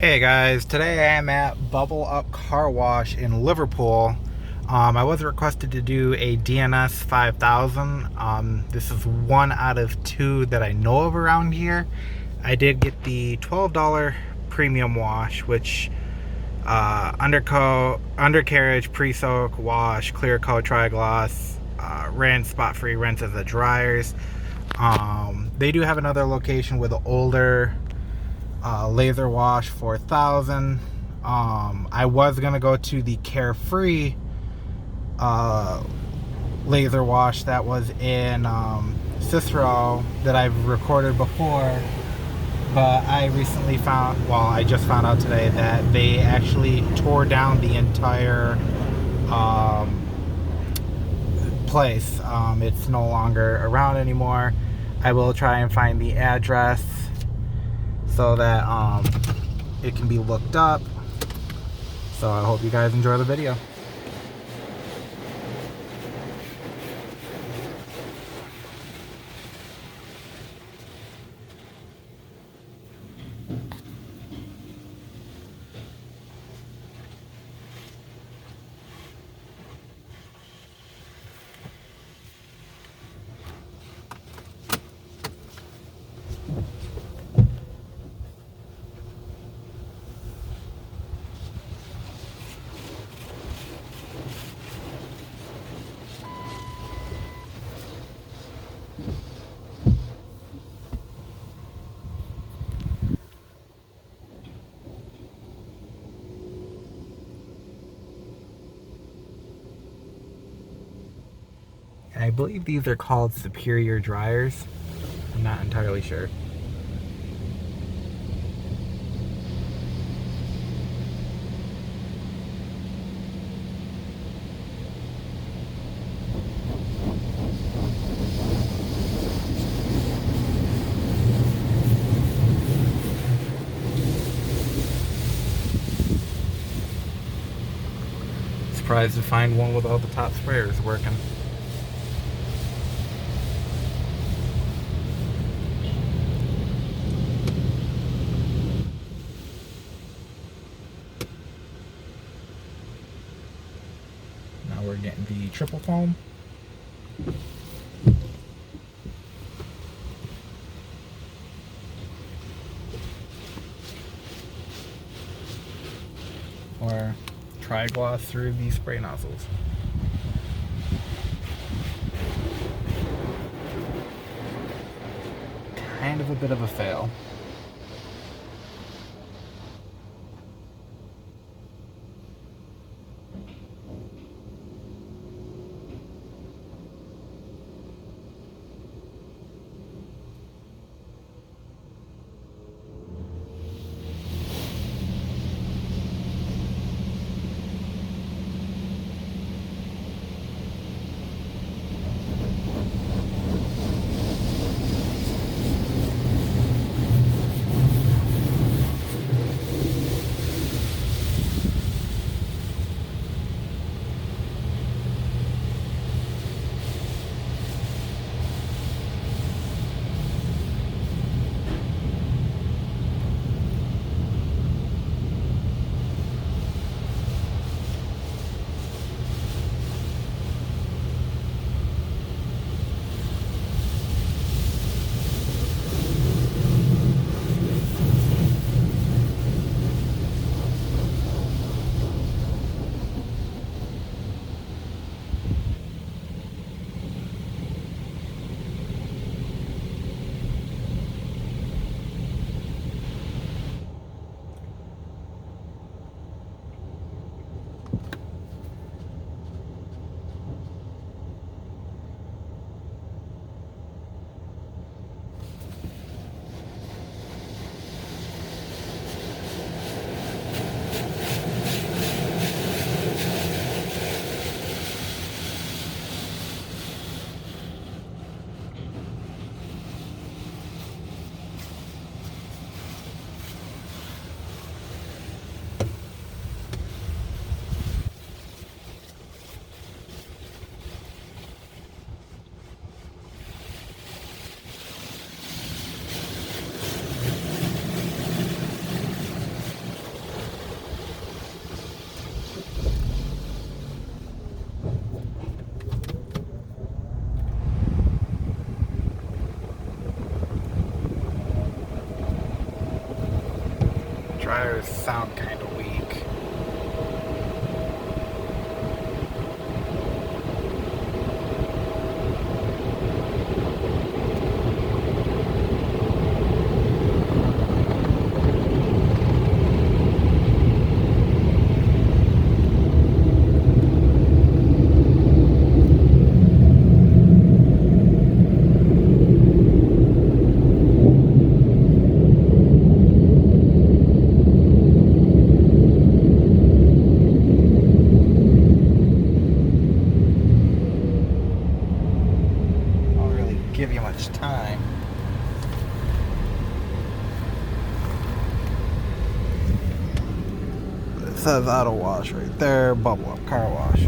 Hey guys, today I'm at Bubble Up Car Wash in Liverpool. I was requested to do a DNS 5000. This is one out of two that I know of around here. I did get the $12 premium wash, which undercarriage, pre-soak, wash, clear coat, tri-gloss, rinse, spot-free rinse as the dryers. They do have another location with an older laser wash for 1,000. I was gonna go to the Carefree laser wash that was in Cicero that I've recorded before, but I recently I just found out today that they actually tore down the entire place. It's no longer around anymore. I will try and find the address so that it can be looked up. So I hope you guys enjoy the video. And I believe these are called Superior dryers. I'm not entirely sure. Surprised to find one with all the top sprayers working. Now we're getting the triple foam. Or tri-gloss through the spray nozzles. Kind of a bit of a fail. dryers sound kind of weak. Give you much time. It says auto wash right there, bubble up car wash.